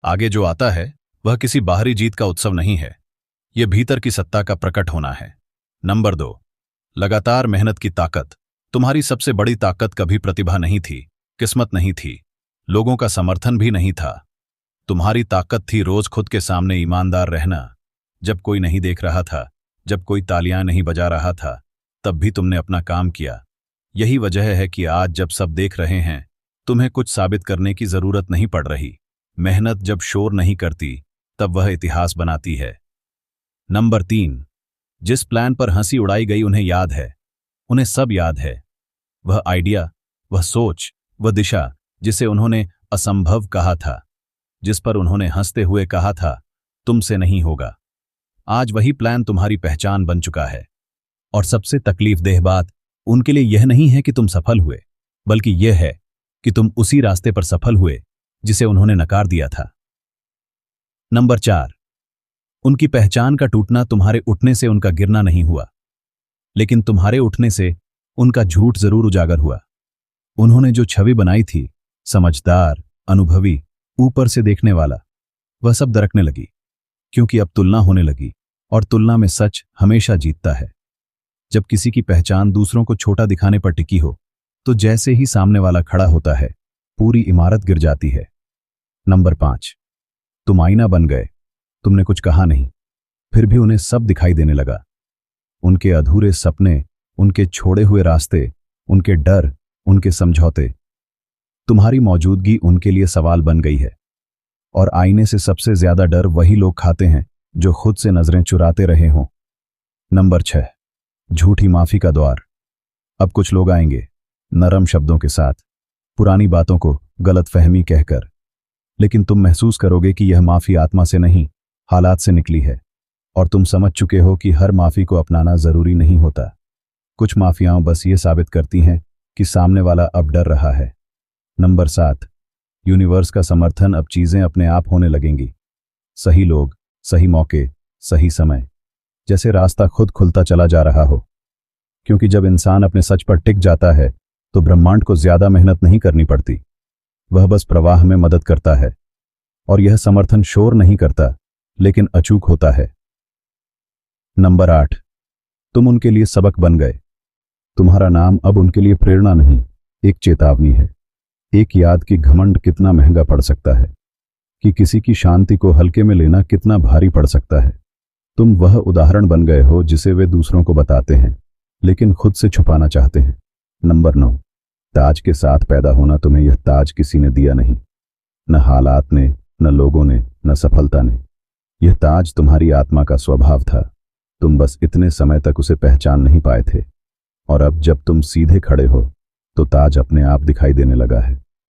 आगे जो आता है वह किसी बाहरी जीत का उत्सव नहीं है, यह भीतर की सत्ता का प्रकट होना है। नंबर 2, लगातार मेहनत की ताकत। तुम्हारी सबसे बड़ी ताकत कभी प्रतिभा नहीं थी, किस्मत नहीं थी, लोगों का समर्थन भी नहीं था। तुम्हारी ताकत थी रोज खुद के सामने ईमानदार रहना। जब कोई नहीं देख रहा था, जब कोई तालियां नहीं बजा रहा था, तब भी तुमने अपना काम किया। यही वजह है कि आज जब सब देख रहे हैं, तुम्हें कुछ साबित करने की जरूरत नहीं पड़ रही। मेहनत जब शोर नहीं करती, तब वह इतिहास बनाती है। नंबर 3, जिस प्लान पर हंसी उड़ाई गई उन्हें याद है, उन्हें सब याद है। वह आइडिया, वह सोच, वह दिशा जिसे उन्होंने असंभव कहा था, जिस पर उन्होंने हंसते हुए कहा था तुमसे नहीं होगा। आज वही प्लान तुम्हारी पहचान बन चुका है। और सबसे तकलीफदेह बात उनके लिए यह नहीं है कि तुम सफल हुए, बल्कि यह है कि तुम उसी रास्ते पर सफल हुए जिसे उन्होंने नकार दिया था। नंबर 4, उनकी पहचान का टूटना तुम्हारे उठने से उनका गिरना नहीं हुआ, लेकिन तुम्हारे उठने से उनका झूठ जरूर उजागर हुआ। उन्होंने जो छवि बनाई थी, समझदार, अनुभवी, ऊपर से देखने वाला, वह सब दरकने लगी, क्योंकि अब तुलना होने लगी, और तुलना में सच हमेशा जीतता है। जब किसी की पहचान दूसरों को छोटा दिखाने पर टिकी हो, तो जैसे ही सामने वाला खड़ा होता है, पूरी इमारत गिर जाती है। नंबर 5, तुम आईना बन गए। तुमने कुछ कहा नहीं, फिर भी उन्हें सब दिखाई देने लगा। उनके अधूरे सपने, उनके छोड़े हुए रास्ते, उनके डर, उनके समझौते। तुम्हारी मौजूदगी उनके लिए सवाल बन गई है। और आईने से सबसे ज्यादा डर वही लोग खाते हैं जो खुद से नजरें चुराते रहे हों। नंबर 6, झूठी माफी का द्वार। अब कुछ लोग आएंगे, नरम शब्दों के साथ, पुरानी बातों को गलतफहमी कहकर, लेकिन तुम महसूस करोगे कि यह माफी आत्मा से नहीं, हालात से निकली है। और तुम समझ चुके हो कि हर माफी को अपनाना जरूरी नहीं होता। कुछ माफियां बस ये साबित करती हैं कि सामने वाला अब डर रहा है। नंबर 7, यूनिवर्स का समर्थन। अब चीजें अपने आप होने लगेंगी। सही लोग, सही मौके, सही समय, जैसे रास्ता खुद खुलता चला जा रहा हो। क्योंकि जब इंसान अपने सच पर टिक जाता है, तो ब्रह्मांड को ज्यादा मेहनत नहीं करनी पड़ती, वह बस प्रवाह में मदद करता है। और यह समर्थन शोर नहीं करता, लेकिन अचूक होता है। नंबर 8, तुम उनके लिए सबक बन गए। तुम्हारा नाम अब उनके लिए प्रेरणा नहीं, एक चेतावनी है। एक याद कि घमंड कितना महंगा पड़ सकता है, कि किसी की शांति को हल्के में लेना कितना भारी पड़ सकता है। तुम वह उदाहरण बन गए हो जिसे वे दूसरों को बताते हैं, लेकिन खुद से छुपाना चाहते हैं। नंबर 9, ताज के साथ पैदा होना। तुम्हें यह ताज किसी ने दिया नहीं, न हालात ने, न लोगों ने, न सफलता ने। यह ताज तुम्हारी आत्मा का स्वभाव था। तुम बस इतने समय तक उसे पहचान नहीं पाए थे। और अब जब तुम सीधे खड़े हो, तो ताज अपने आप दिखाई देने लगा है।